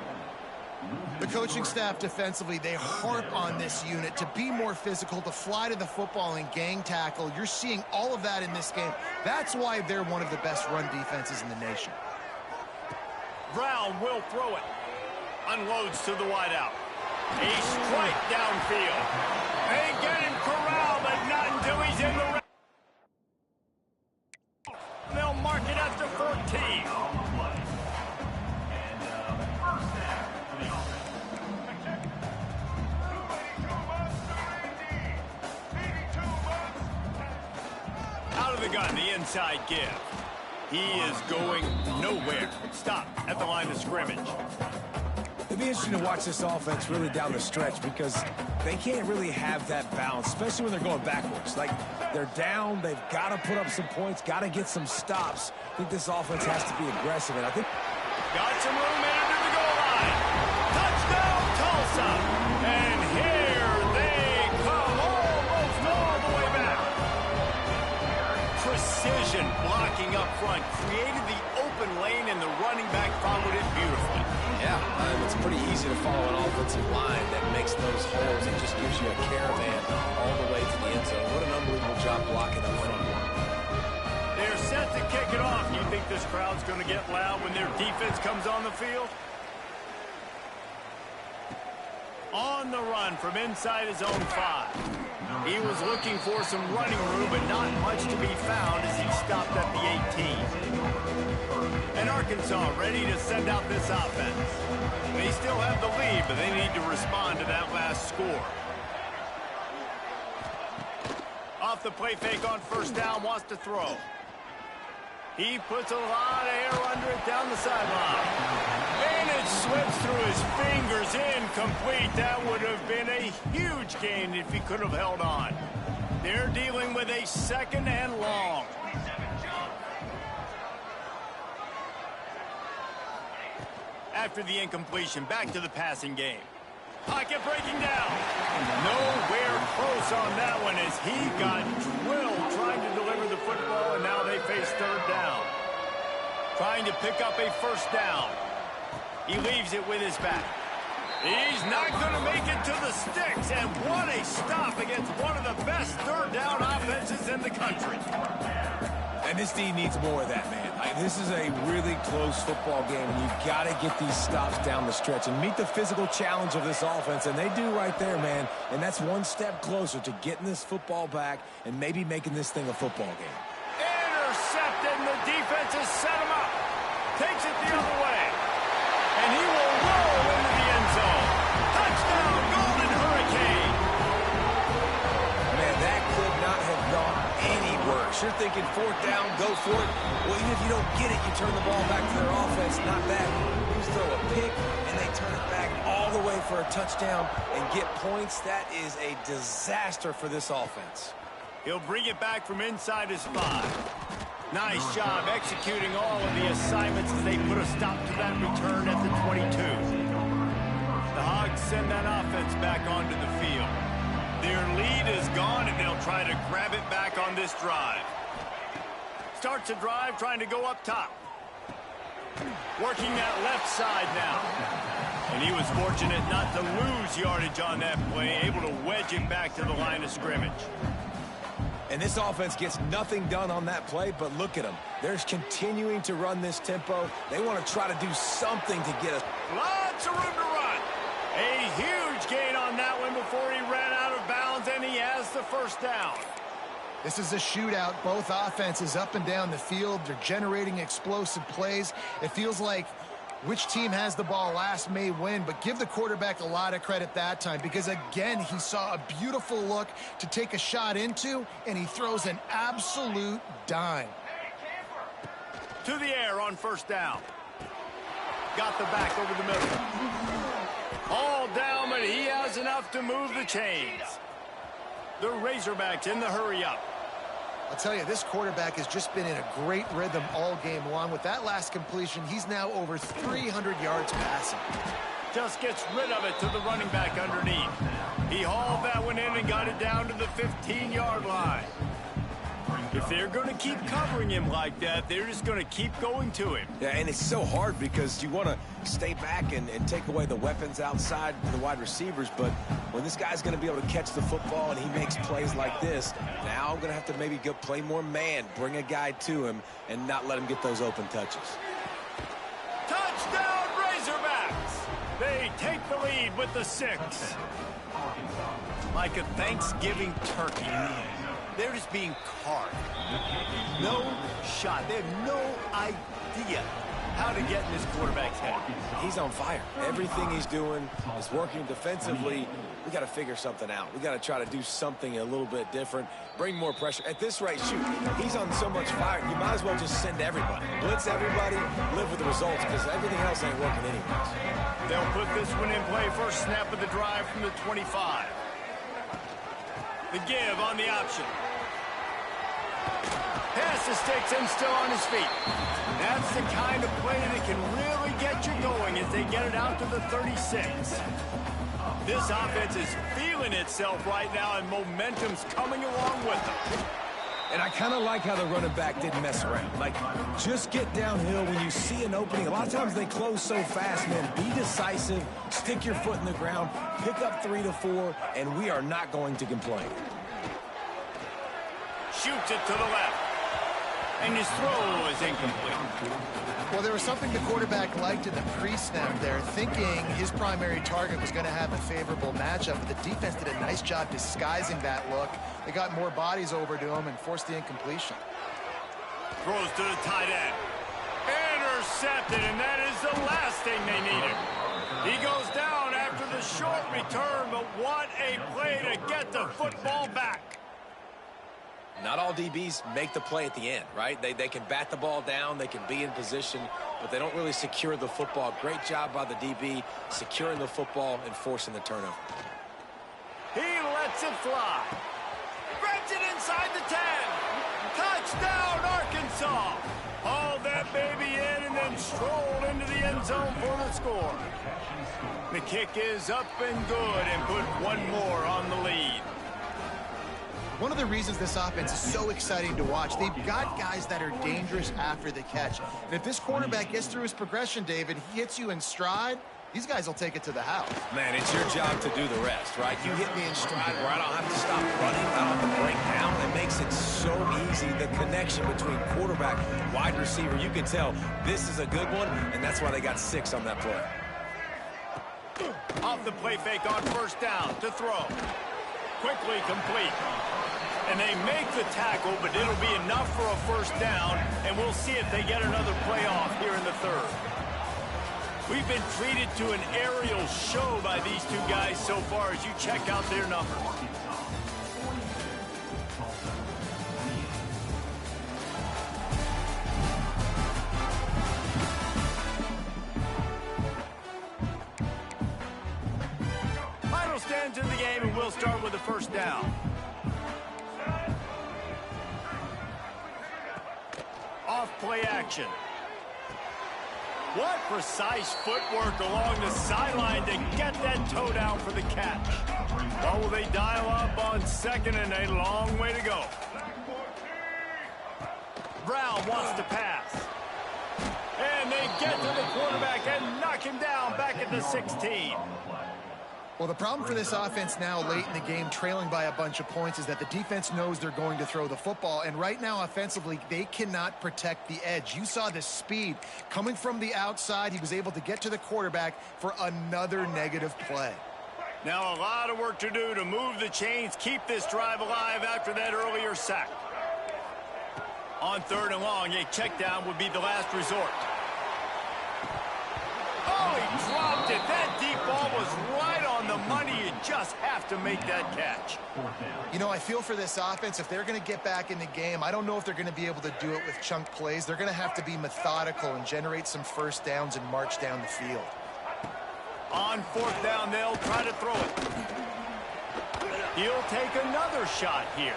The coaching staff defensively, they harp on this unit to be more physical, to fly to the football and gang tackle. You're seeing all of that in this game. That's why they're one of the best run defenses in the nation. Brown will throw it. Unloads to the wideout. A strike downfield. They get him corralled, but not until he's in the red. They'll mark it after 14. Out of the gun, the inside give. He is going nowhere. Stop at the line of scrimmage. It'll be interesting to watch this offense really down the stretch because they can't really have that balance, especially when they're going backwards. Like, they're down, they've got to put up some points, got to get some stops. I think this offense has to be aggressive, and I think... Got some room into the goal line. Touchdown, Tulsa! And here they come, almost all the way back. Precision blocking up front, created the open lane, and the running back followed it beautifully. Yeah, it's pretty easy to follow an offensive line that makes those holes and just gives you a caravan all the way to the end zone. What an unbelievable job blocking up front. They're set to kick it off. You think this crowd's going to get loud when their defense comes on the field? On the run from inside his own 5. He was looking for some running room, but not much to be found as he stopped at the 18. And Arkansas ready to send out this offense. They still have the lead, but they need to respond to that last score. Off the play fake on first down, wants to throw. He puts a lot of air under it down the sideline. And it slips through his fingers, incomplete. That would have been a huge gain if he could have held on. They're dealing with a 2nd and long. After the incompletion, back to the passing game. Pocket breaking down. Nowhere close on that one as he got drilled trying to deliver the football, and now they face third down. Trying to pick up a first down. He leaves it with his back. He's not going to make it to the sticks, and what a stop against one of the best third down offenses in the country. And this D needs more of that, man. This is a really close football game, and you've got to get these stops down the stretch and meet the physical challenge of this offense, and they do right there, man. And that's one step closer to getting this football back and maybe making this thing a football game. Intercepted, and the defense has set him up. Takes it the other way. And he will roll into the end zone. Touchdown, Golden Hurricane. Man, that could not have gone any worse. You're thinking 4th down, go for it. Well, even if you don't get it, you turn the ball back to their offense. Not that. You just throw a pick, and they turn it back all the way for a touchdown and get points. That is a disaster for this offense. He'll bring it back from inside his 5. Nice job executing all of the assignments as they put a stop to that return at the 22. The Hogs send that offense back onto the field. Their lead is gone, and they'll try to grab it back on this drive. Starts a drive trying to go up top. Working that left side now. And he was fortunate not to lose yardage on that play, able to wedge it back to the line of scrimmage. And this offense gets nothing done on that play, but look at them. They're continuing to run this tempo. They want to try to do something to get us. Lots of room to run. A huge gain on that one before he ran out of bounds, and he has the first down. This is a shootout. Both offenses up and down the field. They're generating explosive plays. It feels like which team has the ball last may win, but give the quarterback a lot of credit that time because, again, he saw a beautiful look to take a shot into, and he throws an absolute dime. To the air on first down. Got the back over the middle. All down, but he has enough to move the chains. The Razorbacks in the hurry-up. I'll tell you, this quarterback has just been in a great rhythm all game long. With that last completion, he's now over 300 yards passing. Just gets rid of it to the running back underneath. He hauled that one in and got it down to the 15-yard line. If they're going to keep covering him like that, they're just going to keep going to him. Yeah, and it's so hard because you want to stay back and take away the weapons outside the wide receivers, but when this guy's going to be able to catch the football and he makes plays like this, now I'm going to have to maybe go play more man, bring a guy to him, and not let him get those open touches. Touchdown, Razorbacks! They take the lead with the 6. Like a Thanksgiving turkey. They're just being carved. No shot. They have no idea how to get in this quarterback's head. He's on fire. Everything he's doing is working defensively. We got to figure something out. We got to try to do something a little bit different. Bring more pressure. At this rate, shoot, he's on so much fire, you might as well just send everybody. Blitz everybody, live with the results, because everything else ain't working anyways. They'll put this one in play. First snap of the drive from the 25. The give on the option. Pass the sticks and still on his feet. That's the kind of play that can really get you going as they get it out to the 36. This offense is feeling itself right now, and momentum's coming along with them. And I kind of like how the running back didn't mess around. Like, just get downhill when you see an opening. A lot of times they close so fast, man. Be decisive, stick your foot in the ground, pick up 3 to 4, and we are not going to complain. Shoots it to the left. And his throw is incomplete. Well, there was something the quarterback liked in the pre-snap there, thinking his primary target was going to have a favorable matchup, but the defense did a nice job disguising that look. They got more bodies over to him and forced the incompletion. Throws to the tight end. Intercepted, and that is the last thing they needed. He goes down after the short return, but what a play to get the football back. Not all DBs make the play at the end, right? They can bat the ball down, they can be in position, but they don't really secure the football. Great job by the DB securing the football and forcing the turnover. He lets it fly. Grabs it inside the 10. Touchdown, Arkansas. Hauled that baby in and then strolled into the end zone for the score. The kick is up and good and put one more on the lead. One of the reasons this offense is so exciting to watch, they've got guys that are dangerous after the catch. And if this quarterback gets through his progression, David, he hits you in stride, these guys will take it to the house. Man, it's your job to do the rest, right? You hit me in stride where I don't have to stop running, I don't have to break down. It makes it so easy. The connection between quarterback, wide receiver, you can tell this is a good one, and that's why they got 6 on that play. Off the play fake on first down to throw. Quickly complete. And they make the tackle, but it'll be enough for a first down, and we'll see if they get another play off here in the third. We've been treated to an aerial show by these two guys so far as you check out their numbers. Final stands in the game, and we'll start with the first down. off play action. What precise footwork along the sideline to get that toe down for the catch. What will they dial up on 2nd and a long way to go? Brown wants to pass. And they get to the quarterback and knock him down back at the 16. Well, the problem for this offense now late in the game, trailing by a bunch of points, is that the defense knows they're going to throw the football. And right now, offensively, they cannot protect the edge. You saw the speed coming from the outside. He was able to get to the quarterback for another negative play. Now a lot of work to do to move the chains, keep this drive alive after that earlier sack. On 3rd and long, a check down would be the last resort. Oh, he dropped it. That deep ball was right on the money. You just have to make that catch. You know, I feel for this offense, if they're going to get back in the game, I don't know if they're going to be able to do it with chunk plays. They're going to have to be methodical and generate some first downs and march down the field. On 4th down, they'll try to throw it. He'll take another shot here.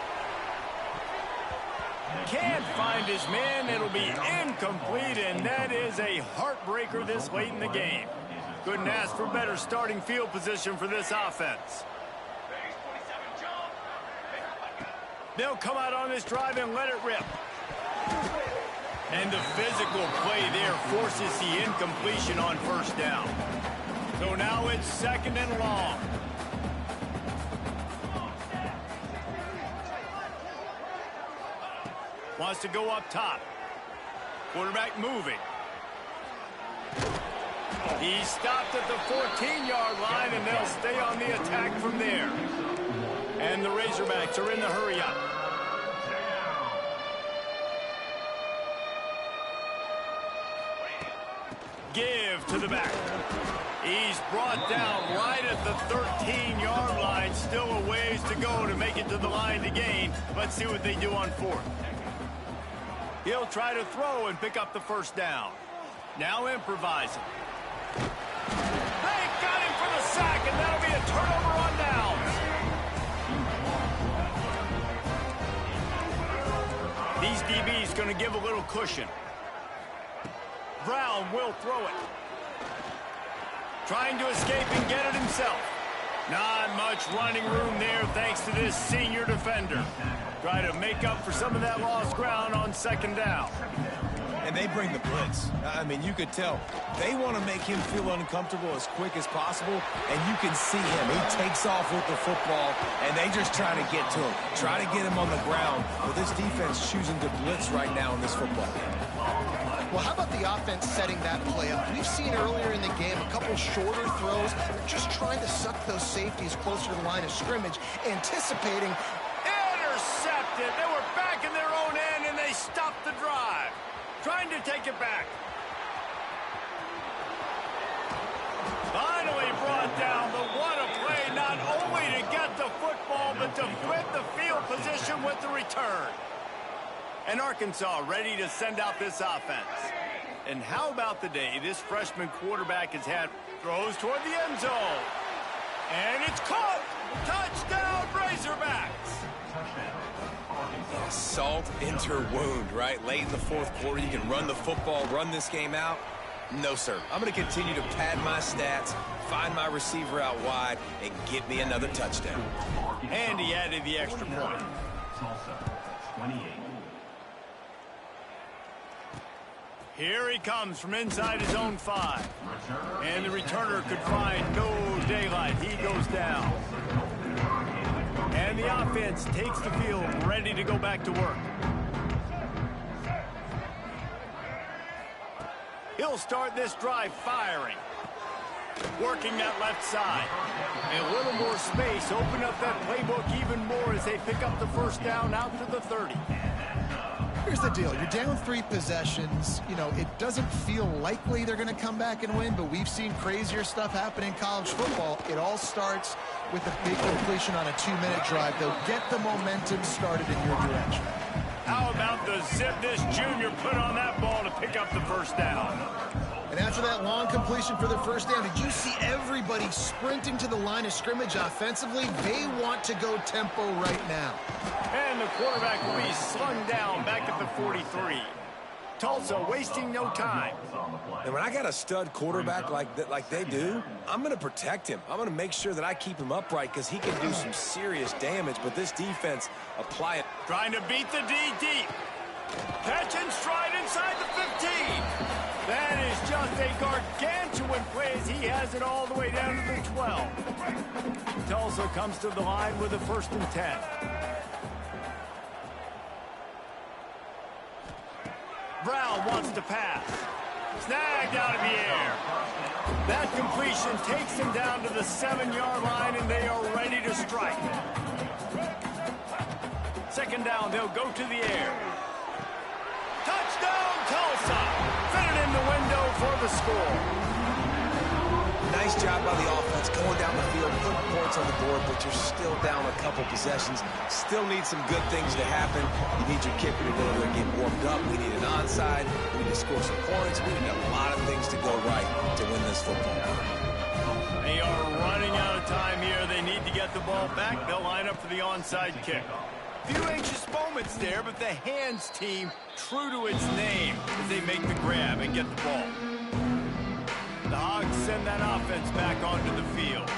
Can't find his man. It'll be incomplete, and that is a heartbreaker this late in the game. Couldn't ask for better starting field position for this offense. They'll come out on this drive and let it rip. And the physical play there forces the incompletion on 1st down. So now it's 2nd and long. Wants to go up top. Quarterback moving. He's stopped at the 14-yard line, and they'll stay on the attack from there. And the Razorbacks are in the hurry-up. Give to the back. He's brought down right at the 13-yard line. Still a ways to go to make it to the line to gain. Let's see what they do on 4th. He'll try to throw and pick up the 1st down. Now improvising. They got him for the sack, and that'll be a turnover on downs. These DBs going to give a little cushion. Brown will throw it. Trying to escape and get it himself. Not much running room there thanks to this senior defender. Try to make up for some of that lost ground on 2nd down. And they bring the blitz. I mean, you could tell. They want to make him feel uncomfortable as quick as possible, and you can see him. He takes off with the football, and they just try to get to him. Try to get him on the ground. But this defense choosing to blitz right now in this football game. Well, how about the offense setting that play up? We've seen earlier in the game a couple shorter throws. They're just trying to suck those safeties closer to the line of scrimmage, anticipating. Intercepted. They were back in their own end, and they stopped the drive. Trying to take it back. Finally brought down, but what a play, not only to get the football, but to flip the field position with the return. And Arkansas ready to send out this offense. And how about the day this freshman quarterback has had? Throws toward the end zone. And it's caught. Touchdown, Razorbacks. Salt enter wound, right? Late in the 4th quarter, you can run the football, run this game out. No, sir. I'm going to continue to pad my stats, find my receiver out wide, and get me another touchdown. And he added the extra point. Here he comes from inside his own 5. And the returner could find no daylight. He goes down. And the offense takes the field, ready to go back to work. He'll start this drive firing. Working that left side. And a little more space. Open up that playbook even more as they pick up the 1st down out to the 30. Here's the deal. You're down 3 possessions. You know, it doesn't feel likely they're going to come back and win, but we've seen crazier stuff happen in college football. It all starts with a big completion on a 2-minute drive. They'll get the momentum started in your direction. How about the zip this junior put on that ball to pick up the 1st down? And after that long completion for the 1st down, did you see everybody sprinting to the line of scrimmage offensively? They want to go tempo right now. And the quarterback will be slung down back at the 43. Tulsa wasting no time. And when I got a stud quarterback like they do, I'm going to protect him. I'm going to make sure that I keep him upright because he can do some serious damage, but this defense, apply it. Trying to beat the D deep. Catch and stride inside the 15. That is just a gargantuan play as he has it all the way down to the 12. Tulsa comes to the line with a 1st and 10. Brown wants to pass. Snagged out of the air. That completion takes him down to the 7-yard line, and they are ready to strike. 2nd down, they'll go to the air. Touchdown, Tulsa! Fit it in the window for the score. Nice job by the offense going down the field, putting points on the board, but you're still down a couple possessions. Still need some good things to happen. You need your kicker to go there and get warmed up. We need an onside. We need to score some points. We need a lot of things to go right to win this football game. They are running out of time here. They need to get the ball back. They'll line up for the onside kick. Few anxious moments there, but the hands team true to its name as they make the grab and get the ball. The Hogs send that offense back onto the field.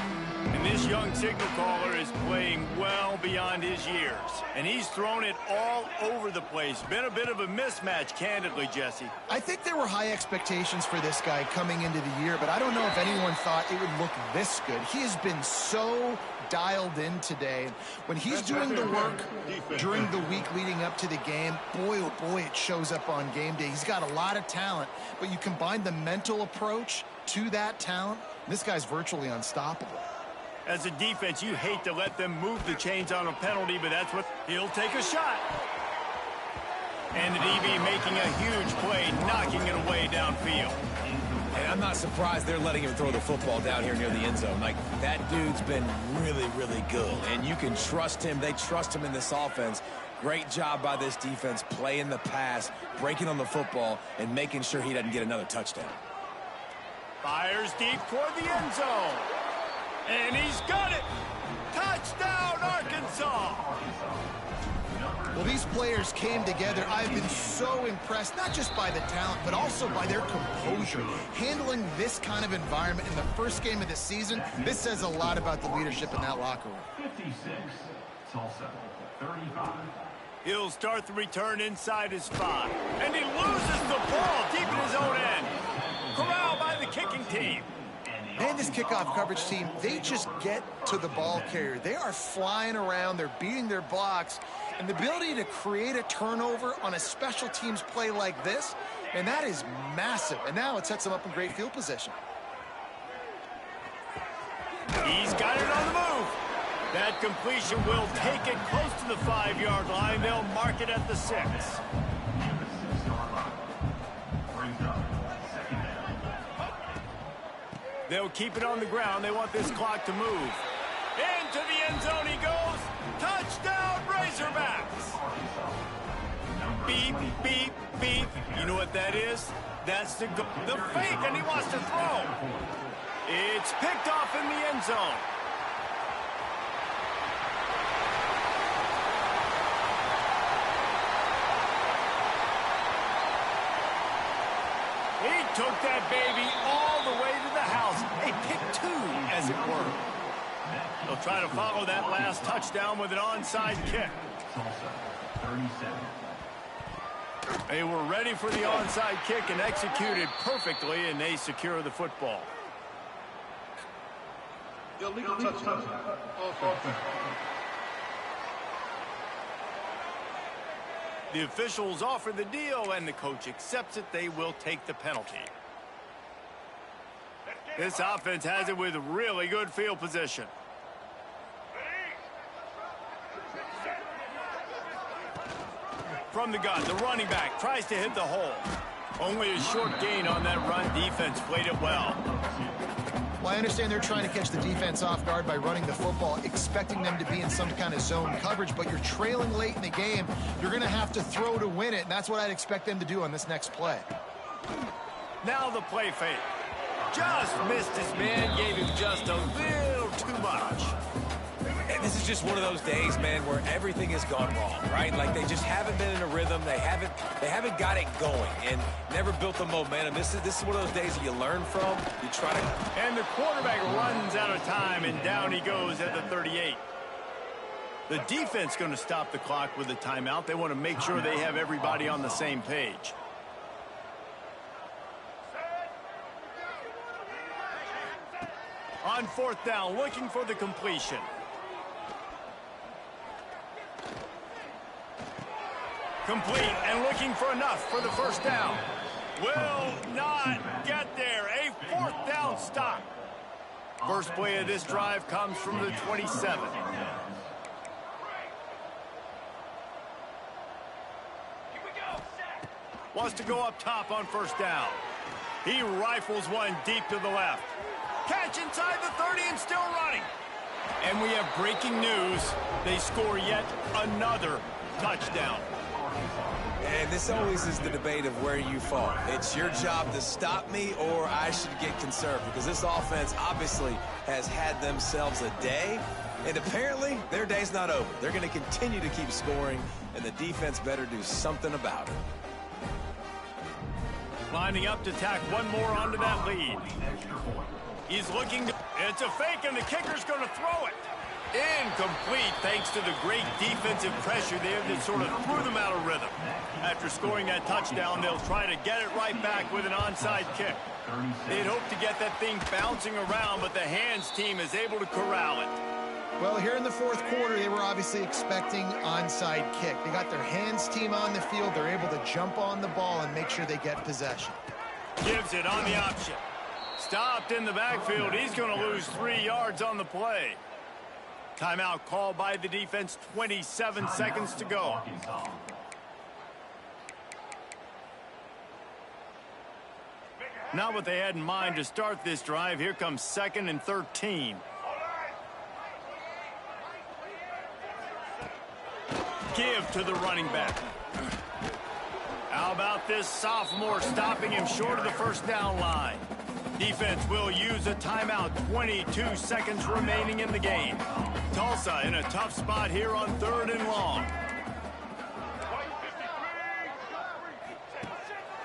And this young signal caller is playing well beyond his years. And he's thrown it all over the place. Been a bit of a mismatch, candidly, Jesse. I think there were high expectations for this guy coming into the year, but I don't know if anyone thought it would look this good. He has been so dialed in today. When he's doing the work during the week leading up to the game, boy, oh boy, it shows up on game day. He's got a lot of talent, but you combine the mental approach to that talent, this guy's virtually unstoppable. As a defense, you hate to let them move the chains on a penalty, but that's what he'll take a shot. And the DB making a huge play, knocking it away downfield. And I'm not surprised they're letting him throw the football down here near the end zone. Like, that dude's been really, really good. And you can trust him. They trust him in this offense. Great job by this defense playing the pass, breaking on the football, and making sure he doesn't get another touchdown. Fires deep toward the end zone. And he's got it. Touchdown, Arkansas. Well, these players came together. I've been so impressed, not just by the talent, but also by their composure. Handling this kind of environment in the first game of the season, this says a lot about the leadership in that locker room. 56, Tulsa, 35. He'll start the return inside his 5. And he loses the ball deep in his own end. Corralled by the kicking team. Man, this kickoff coverage team, they just get to the ball carrier. They are flying around. They're beating their blocks. And the ability to create a turnover on a special teams play like this, and that is massive. And now it sets them up in great field position. He's got it on the move. That completion will take it close to the 5-yard line. They'll mark it at the 6. They'll keep it on the ground. They want this clock to move. Into the end zone he goes. Touchdown, Razorbacks. Beep, beep, beep. You know what that is? That's the fake, and he wants to throw. It's picked off in the end zone. He took that baby all the way to the house. A pick 2, as it were. They'll try to follow that last touchdown with an onside kick. They were ready for the onside kick and executed perfectly, and they secure the football. Illegal touchdown. The officials offer the deal, and the coach accepts it. They will take the penalty. This offense has it with really good field position. From the gun, the running back tries to hit the hole. Only a short gain on that run. Defense played it well. Well, I understand they're trying to catch the defense off guard by running the football, expecting them to be in some kind of zone coverage, but you're trailing late in the game. You're going to have to throw to win it, and that's what I'd expect them to do on this next play. Now the play fake. Just missed his man, gave him just a little too much. And This is just one of those days, man, where everything has gone wrong, right? Like they just haven't been in a rhythm. They haven't got it going and never built the momentum. This is one of those days that you learn from. You try to. And the quarterback runs out of time, and down he goes at the 38. The defense going to stop the clock with a timeout. They want to make sure they have everybody on the same page. On fourth down, looking for the completion. Complete and looking for enough for the first down. Will not get there. A fourth down stop. First play of this drive comes from the 27. Wants to go up top on first down. He rifles one deep to the left. Catch inside the 30 and still running. And we have breaking news. They score yet another touchdown. And this always is the debate of where you fall. It's your job to stop me or I should get conservative, because this offense obviously has had themselves a day, and apparently their day's not over. They're going to continue to keep scoring, and the defense better do something about it. Lining up to tack one more onto that lead. He's looking to... It's a fake, and the kicker's going to throw it. Incomplete, thanks to the great defensive pressure there that sort of threw them out of rhythm. After scoring that touchdown, they'll try to get it right back with an onside kick. They'd hope to get that thing bouncing around, but the hands team is able to corral it. Well, here in the fourth quarter, they were obviously expecting onside kick. They got their hands team on the field. They're able to jump on the ball and make sure they get possession. Gives it on the option. Stopped in the backfield. He's going to lose 3 yards on the play. Timeout called by the defense. 27 seconds to go. Not what they had in mind to start this drive. Here comes 2nd and 13. Give to the running back. How about this sophomore stopping him short of the first down line? Defense will use a timeout. 22 seconds remaining in the game. Tulsa in a tough spot here on 3rd and long.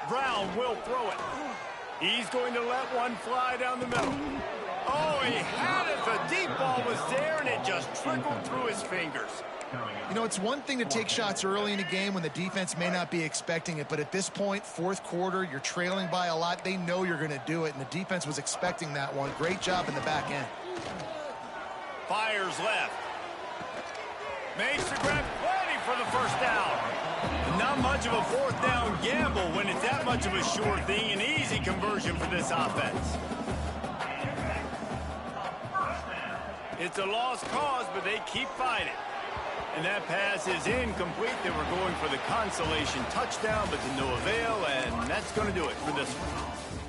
Brown will throw it. He's going to let one fly down the middle. Oh, he had it. The deep ball was there, and it just trickled through his fingers. You know, it's one thing to take shots early in a game when the defense may not be expecting it, but at this point, fourth quarter, you're trailing by a lot. They know you're going to do it, and the defense was expecting that one. Great job in the back end. Fires left. Makes the grab, plenty for the first down. Not much of a fourth down gamble when it's that much of a sure thing. An easy conversion for this offense. It's a lost cause, but they keep fighting. And that pass is incomplete. They were going for the consolation touchdown, but to no avail, and that's going to do it for this one.